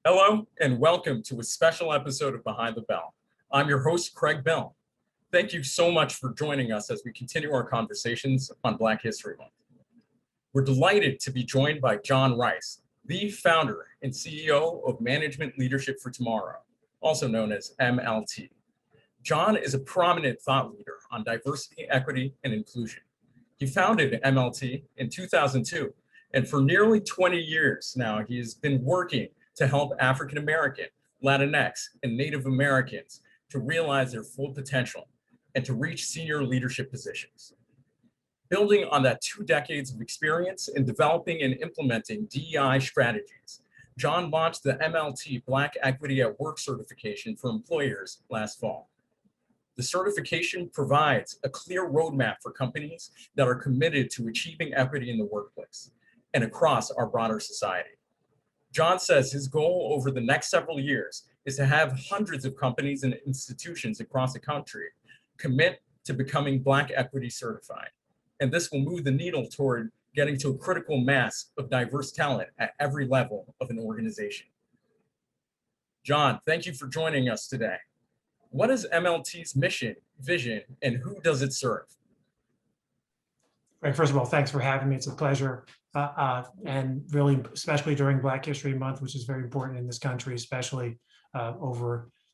Hello and welcome to a special episode of Behind the Bell. I'm your host, Craig Bell. Thank you so much for joining us as we continue our conversations on Black History Month. We're delighted to be joined by John Rice, the founder and CEO of Management Leadership for Tomorrow, also known as MLT. John is a prominent thought leader on diversity, equity, and inclusion. He founded MLT in 2002, and for nearly 20 years now, he has been working to help African American, Latinx, and Native Americans to realize their full potential and to reach senior leadership positions. Building on that 2 decades of experience in developing and implementing DEI strategies, John launched the MLT Black Equity at Work certification for employers last fall. The certification provides a clear roadmap for companies that are committed to achieving equity in the workplace and across our broader society. John says his goal over the next several years is to have hundreds of companies and institutions across the country commit to becoming Black Equity certified. And this will move the needle toward getting to a critical mass of diverse talent at every level of an organization. John, thank you for joining us today. What is MLT's mission, vision, and who does it serve? Right. First of all, thanks for having me. It's a pleasure. And really, especially during Black History Month, which is very important in this country, especially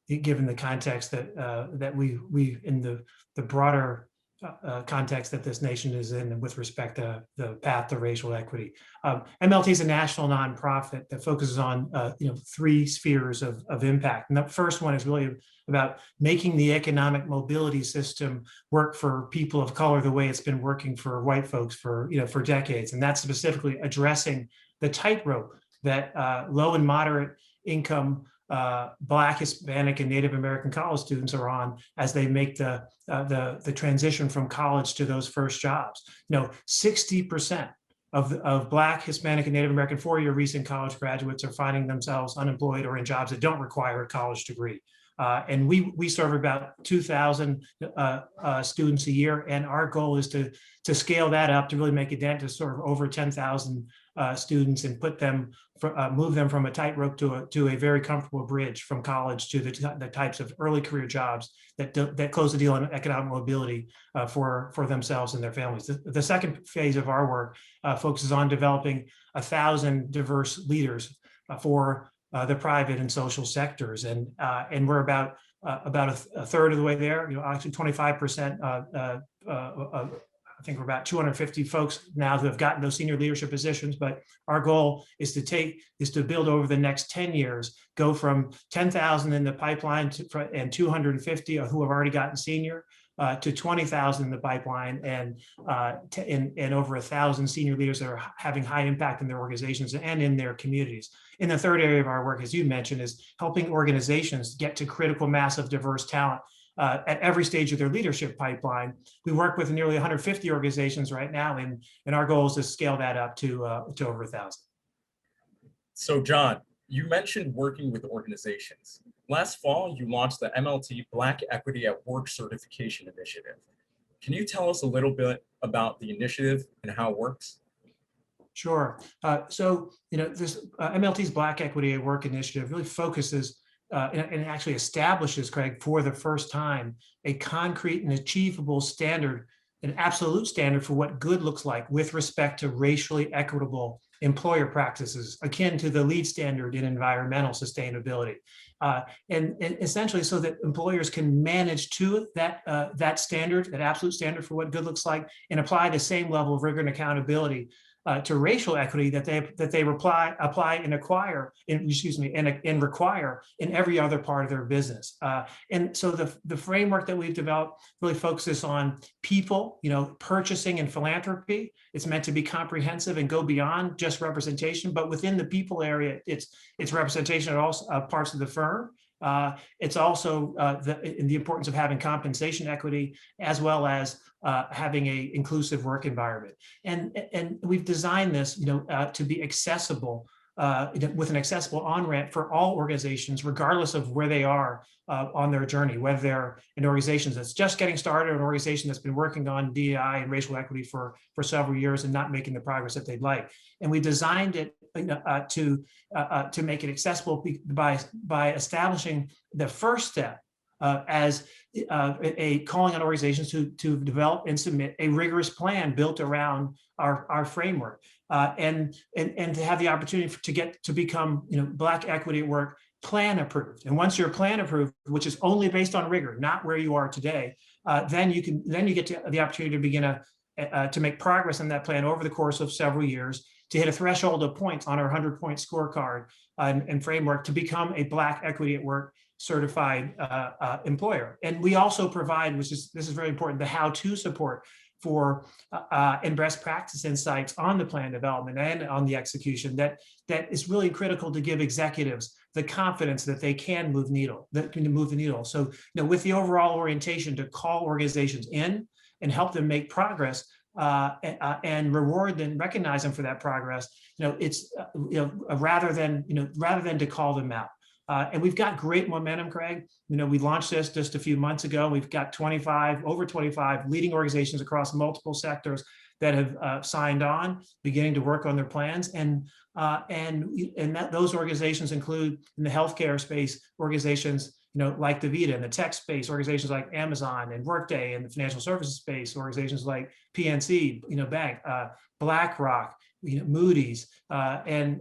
given the context that we in the broader context that this nation is in, and with respect to the path to racial equity. MLT is a national nonprofit that focuses on 3 spheres of impact. And the first one is really about making the economic mobility system work for people of color the way it's been working for white folks for decades. And that's specifically addressing the tightrope that low and moderate income Black, Hispanic, and Native American college students are on as they make the transition from college to those first jobs. 60% of Black, Hispanic, and Native American 4-year recent college graduates are finding themselves unemployed or in jobs that don't require a college degree. And we serve about 2,000 students a year, and our goal is to scale that up to really make a dent to sort of over 10,000 students and move them from a tightrope to a very comfortable bridge from college to the types of early career jobs that close the deal on economic mobility for themselves and their families. The second phase of our work focuses on developing 1,000 diverse leaders for the private and social sectors, and we're about a third of the way there. Actually 25%. I think we're about 250 folks now who have gotten those senior leadership positions. But our goal is to build over the next 10 years, go from 10,000 in the pipeline and 250 who have already gotten senior to 20,000 in the pipeline, and over 1,000 senior leaders that are having high impact in their organizations and in their communities. And the third area of our work, as you mentioned, is helping organizations get to critical mass of diverse talent at every stage of their leadership pipeline. We work with nearly 150 organizations right now, and our goal is to scale that up to over 1,000. So John, you mentioned working with organizations. Last fall, you launched the MLT Black Equity at Work certification initiative. Can you tell us a little bit about the initiative and how it works? Sure. So this MLT's Black Equity at Work initiative really focuses and actually establishes, Craig, for the first time, a concrete and achievable standard, an absolute standard for what good looks like with respect to racially equitable employer practices, akin to the LEED standard in environmental sustainability. And essentially so that employers can manage to that standard, that absolute standard for what good looks like, and apply the same level of rigor and accountability to racial equity that they apply and require in every other part of their business. And so the framework that we've developed really focuses on people, purchasing and philanthropy. It's meant to be comprehensive and go beyond just representation, but within the people area, it's representation at all parts of the firm. It's also the importance of having compensation equity, as well as having an inclusive work environment. And we've designed this, to be accessible with an accessible on-ramp for all organizations, regardless of where they are on their journey, whether they're an organization that's just getting started, or an organization that's been working on DEI and racial equity for several years and not making the progress that they'd like. And we designed it to make it accessible by establishing the first step as a calling on organizations to develop and submit a rigorous plan built around our framework, and to have the opportunity to become Black Equity at Work plan approved. And once you're plan approved, which is only based on rigor, not where you are today, then you get to the opportunity to begin to make progress on that plan over the course of several years, to hit a threshold of points on our 100-point scorecard and framework to become a Black Equity at Work certified employer. And we also provide, this is very important, the how-to support for and best practice insights on the plan development and on the execution that is really critical to give executives the confidence that they can move the needle. So, with the overall orientation to call organizations in and help them make progress, and reward and recognize them for that progress, it's rather than to call them out. And we've got great momentum, Craig. We launched this just a few months ago. We've got over 25 leading organizations across multiple sectors that have signed on, beginning to work on their plans. And those organizations include, in the healthcare space, organizations like DaVita, in the tech space, organizations like Amazon and Workday, in the financial services space, organizations like PNC, Bank, BlackRock, Moody's, and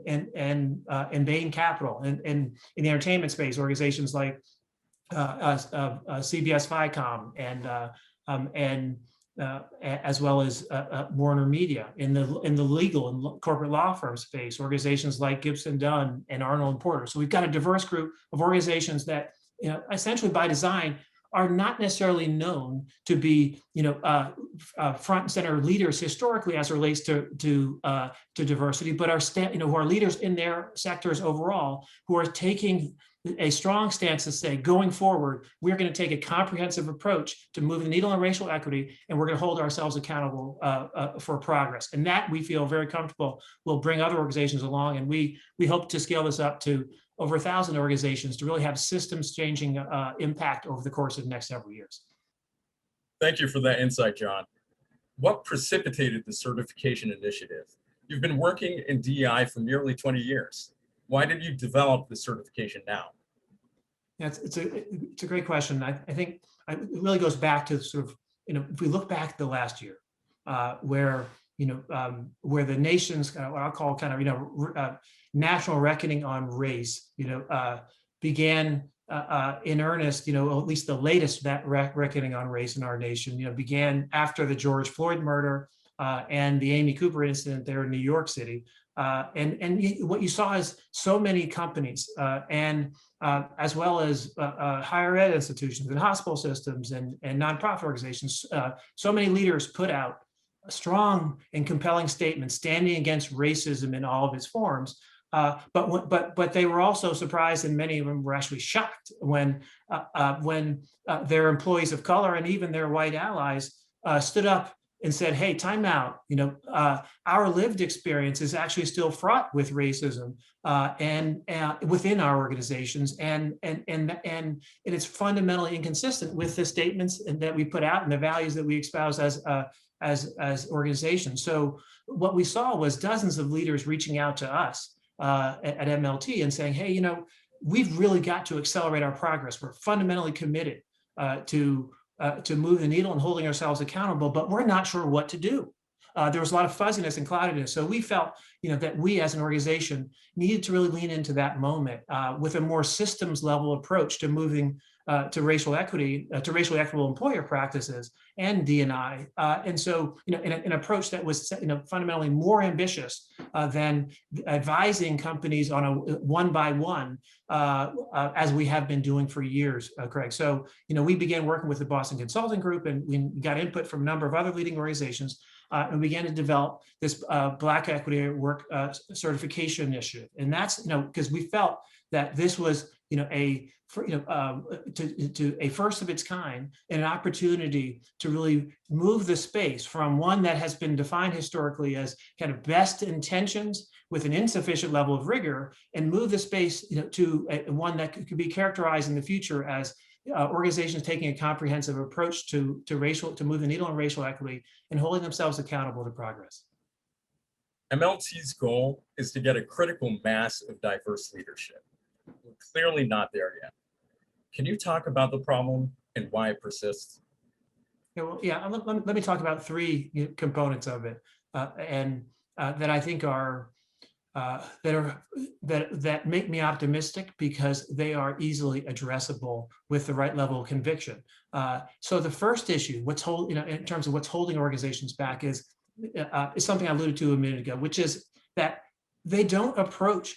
Bain Capital, and in the entertainment space, organizations like CBS Viacom and as well as Warner Media. In the legal and corporate law firm space, organizations like Gibson Dunn and Arnold and Porter. So we've got a diverse group of organizations that essentially by design are not necessarily known to be, front and center leaders historically as it relates to diversity, but are who are leaders in their sectors overall, who are taking a strong stance to say, going forward, we're going to take a comprehensive approach to moving the needle on racial equity, and we're going to hold ourselves accountable for progress. And that, we feel very comfortable, will bring other organizations along, and we hope to scale this up to over 1,000 organizations to really have systems changing impact over the course of the next several years. Thank you for that insight, John. What precipitated the certification initiative? You've been working in DEI for nearly 20 years. Why did you develop the certification now? Yeah, it's a great question. I think it really goes back to sort of, if we look back the last year, where the nation's what I'll call kind of national reckoning on race, began in earnest. At least the latest that reckoning on race in our nation, began after the George Floyd murder and the Amy Cooper incident there in New York City. And what you saw is so many companies and as well as higher ed institutions and hospital systems and nonprofit organizations, so many leaders put out strong and compelling statements standing against racism in all of its forms. But they were also surprised, and many of them were actually shocked when their employees of color and even their white allies stood up and said, "Hey, time out. Our lived experience is actually still fraught with racism and within our organizations, and it's fundamentally inconsistent with the statements that we put out and the values that we espouse as organizations." So what we saw was dozens of leaders reaching out to us at MLT and saying, "Hey, we've really got to accelerate our progress. We're fundamentally committed to move the needle and holding ourselves accountable, but we're not sure what to do." There was a lot of fuzziness and cloudiness. So we felt, that we as an organization needed to really lean into that moment with a more systems level approach to moving to racial equity, to racially equitable employer practices and D&I. And so, an approach that was, fundamentally more ambitious than advising companies on a one-by-one, as we have been doing for years, Craig. So, we began working with the Boston Consulting Group, and we got input from a number of other leading organizations, and began to develop this Black Equity at Work certification initiative. And that's, because we felt that this was to a first of its kind and an opportunity to really move the space from one that has been defined historically as kind of best intentions with an insufficient level of rigor, and move the space to one that could be characterized in the future as organizations taking a comprehensive approach to move the needle on racial equity and holding themselves accountable to progress. MLT's goal is to get a critical mass of diverse leadership. We're clearly not there yet. Can you talk about the problem and why it persists? Let me talk about three components of it, that I think are that make me optimistic because they are easily addressable with the right level of conviction. So the first issue, in terms of what's holding organizations back, is something I alluded to a minute ago, which is that they don't approach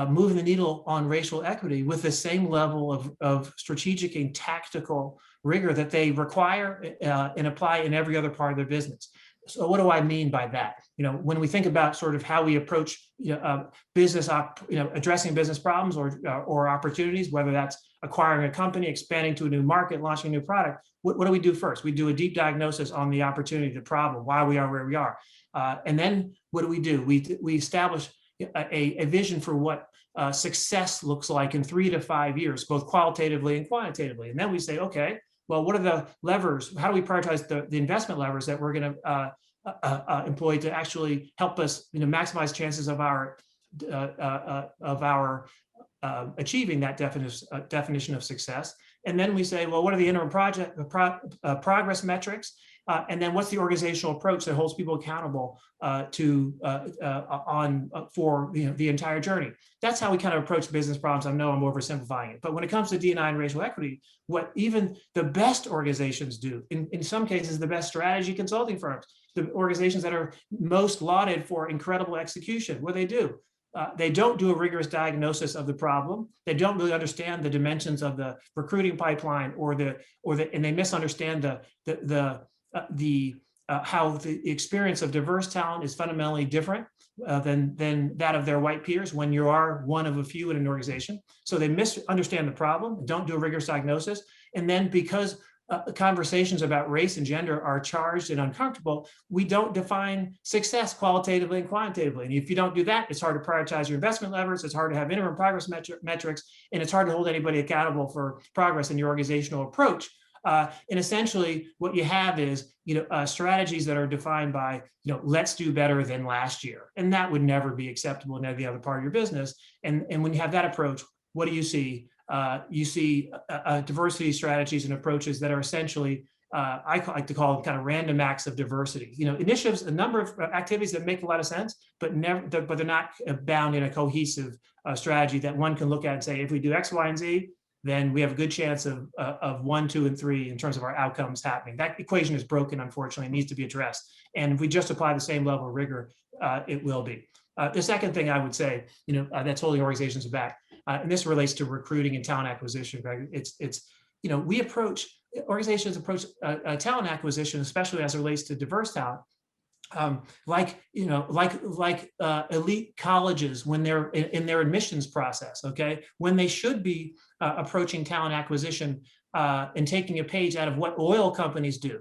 moving the needle on racial equity with the same level of strategic and tactical rigor that they require and apply in every other part of their business. So what do I mean by that? When we think about sort of how we approach addressing business problems or opportunities, whether that's acquiring a company, expanding to a new market, launching a new product, what do we do first? We do a deep diagnosis on the opportunity, the problem, why we are where we are. And then what do? We establish a vision for what success looks like in 3 to 5 years, both qualitatively and quantitatively. And then we say, okay, well, what are the levers? How do we prioritize the investment levers that we're going to employ to actually help us maximize chances of our achieving that definition of success? And then we say, well, what are the interim progress metrics? And then what's the organizational approach that holds people accountable for the entire journey? That's how we kind of approach business problems. I know I'm oversimplifying it, but when it comes to D&I and racial equity, what even the best organizations do, in some cases, the best strategy consulting firms, the organizations that are most lauded for incredible execution, what do? They don't do a rigorous diagnosis of the problem. They don't really understand the dimensions of the recruiting pipeline, and they misunderstand how the experience of diverse talent is fundamentally different than that of their white peers when you are one of a few in an organization. So they misunderstand the problem, don't do a rigorous diagnosis, and then because conversations about race and gender are charged and uncomfortable, we don't define success qualitatively and quantitatively. And if you don't do that, it's hard to prioritize your investment levers, it's hard to have interim progress metrics, and it's hard to hold anybody accountable for progress in your organizational approach. And essentially what you have is, strategies that are defined by, let's do better than last year. And that would never be acceptable in any other part of your business. And when you have that approach, what do you see? You see diversity strategies and approaches that are essentially, I like to call them kind of random acts of diversity. Initiatives, a number of activities that make a lot of sense, but they're not bound in a cohesive strategy that one can look at and say, if we do X, Y, and Z, then we have a good chance of 1, 2, and 3 in terms of our outcomes happening. That equation is broken, unfortunately, and needs to be addressed. And if we just apply the same level of rigor, it will be. The second thing I would say, that's holding organizations back, and this relates to recruiting and talent acquisition, Greg. Organizations approach talent acquisition, especially as it relates to diverse talent, like elite colleges when they're in their admissions process, okay? When they should be approaching talent acquisition and taking a page out of what oil companies do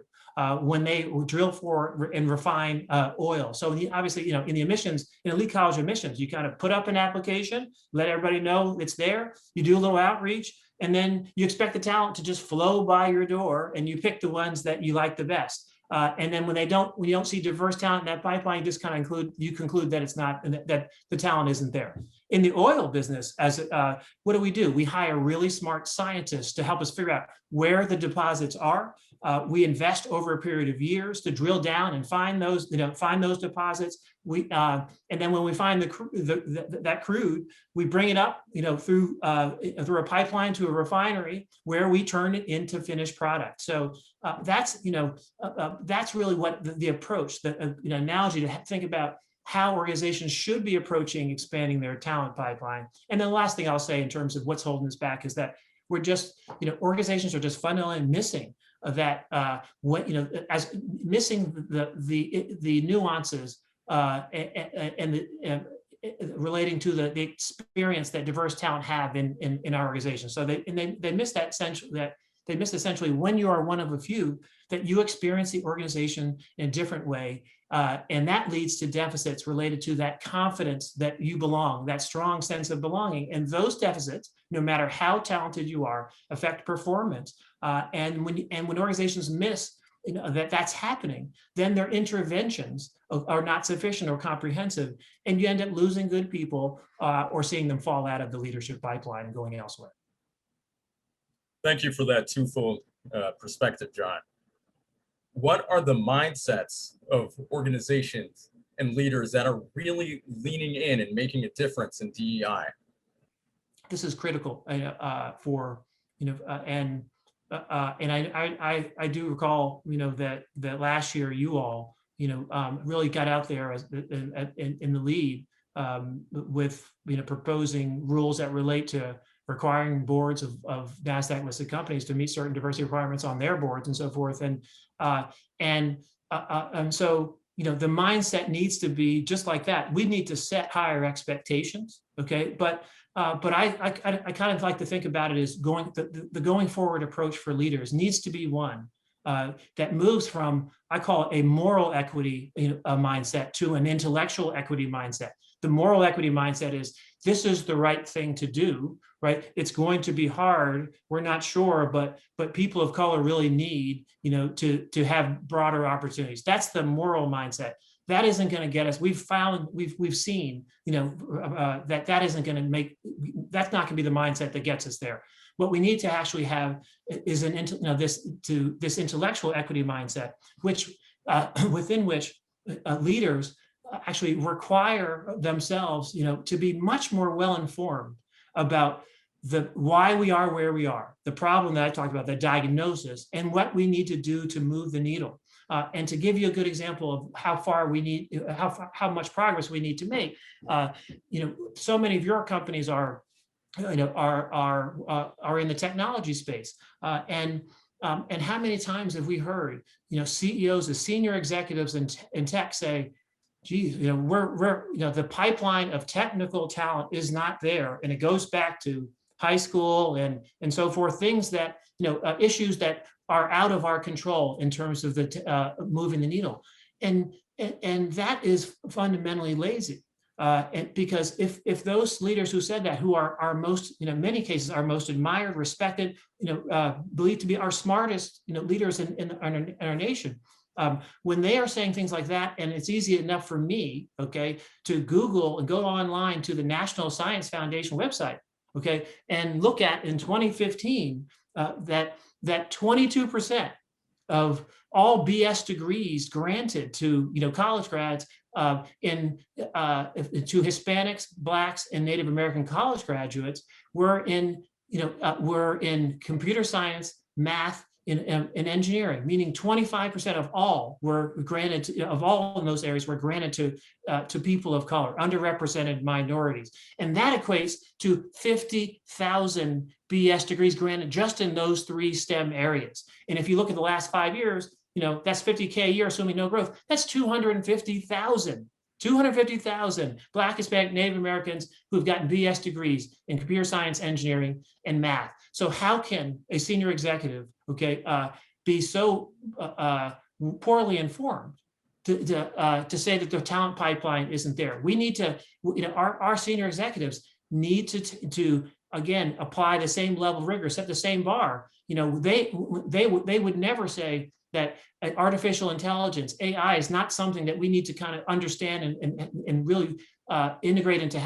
when they drill for and refine oil. So obviously, in the admissions, in elite college admissions, you kind of put up an application, let everybody know it's there, you do a little outreach, and then you expect the talent to just flow by your door and you pick the ones that you like the best. And then when you don't see diverse talent in that pipeline, you just kind of conclude that it's not, that the talent isn't there. In the oil business, what do? We hire really smart scientists to help us figure out where the deposits are. We invest over a period of years to drill down and find those deposits. And then when we find that crude, we bring it up, through a pipeline to a refinery where we turn it into finished product. So that's really what the approach, the analogy to think about how organizations should be approaching expanding their talent pipeline. And then the last thing I'll say in terms of what's holding us back is that we're just, organizations are just fundamentally missing that, missing the nuances and relating to the experience that diverse talent have in our organization. So they miss that they miss essentially when you are one of a few, that you experience the organization in a different way. And that leads to deficits related to that confidence that you belong, that strong sense of belonging. And those deficits, no matter how talented you are, affect performance. And when organizations miss that's happening, then their interventions are not sufficient or comprehensive, and you end up losing good people or seeing them fall out of the leadership pipeline and going elsewhere. Thank you for that twofold perspective, John. What are the mindsets of organizations and leaders that are really leaning in and making a difference in DEI? This is critical for, and I do recall, that last year you all, really got out there in the lead with, proposing rules that relate to requiring boards of Nasdaq listed companies to meet certain diversity requirements on their boards and so forth. And so, the mindset needs to be just like that. We need to set higher expectations. Okay. But I kind of like to think about it as the going forward approach for leaders needs to be one that moves from, I call it a moral equity mindset to an intellectual equity mindset. The moral equity mindset is, this is the right thing to do, right? It's going to be hard. We're not sure, but people of color really need, to have broader opportunities. That's the moral mindset. That isn't going to get us. We've seen, that isn't going to that's not going to be the mindset that gets us there. What we need to actually have is this intellectual equity mindset, which within which leaders actually require themselves, to be much more well-informed about why we are where we are, the problem that I talked about, the diagnosis, and what we need to do to move the needle. And to give you a good example of how far we need, how much progress we need to make, so many of your companies are in the technology space, and how many times have we heard, CEOs, the senior executives in tech say, geez, we're the pipeline of technical talent is not there, and it goes back to high school and so forth, things that issues that are out of our control in terms of the moving the needle, and that is fundamentally lazy. And because if those leaders who said that, who are our most, in many cases, our most admired, respected, believed to be our smartest, leaders in our nation, when they are saying things like that, and it's easy enough for me, okay, to Google and go online to the National Science Foundation website, okay, and look at in 2015 that 22% of all BS degrees granted to college grads to Hispanics, Blacks, and Native American college graduates were in computer science, math, in engineering, meaning 25% of all were granted of all in those areas were granted to people of color, underrepresented minorities, and that equates to 50,000 BS degrees granted just in those three STEM areas. And if you look at the last 5 years, that's 50K a year, assuming no growth. That's 250,000 Black, Hispanic, Native Americans who've gotten BS degrees in computer science, engineering, and math. So how can a senior executive, be so poorly informed to say that the talent pipeline isn't there? We need to, our senior executives need to again apply the same level of rigor, set the same bar. They would never say that artificial intelligence, AI, is not something that we need to kind of understand and really integrate into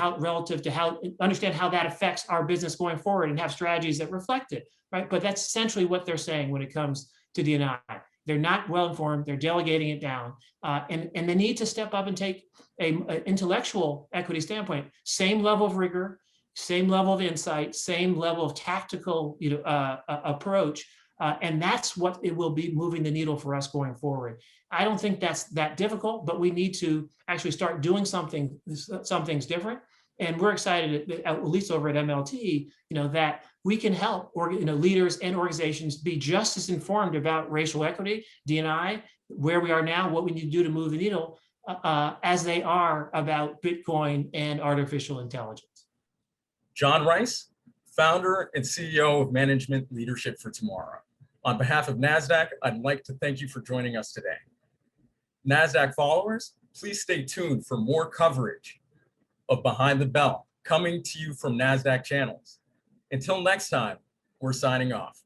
understand how that affects our business going forward and have strategies that reflect it, right? But that's essentially what they're saying when it comes to D&I. They're not well informed, they're delegating it down, and they need to step up and take an intellectual equity standpoint, same level of rigor, same level of insight, same level of tactical approach. And that's what it will be moving the needle for us going forward. I don't think that's that difficult, but we need to actually start doing some things different. And we're excited, at least over at MLT, that we can help leaders and organizations be just as informed about racial equity, D&I, where we are now, what we need to do to move the needle, as they are about Bitcoin and artificial intelligence. John Rice, founder and CEO of Management Leadership for Tomorrow. On behalf of Nasdaq, I'd like to thank you for joining us today. Nasdaq followers, please stay tuned for more coverage of Behind the Bell coming to you from Nasdaq channels. Until next time, we're signing off.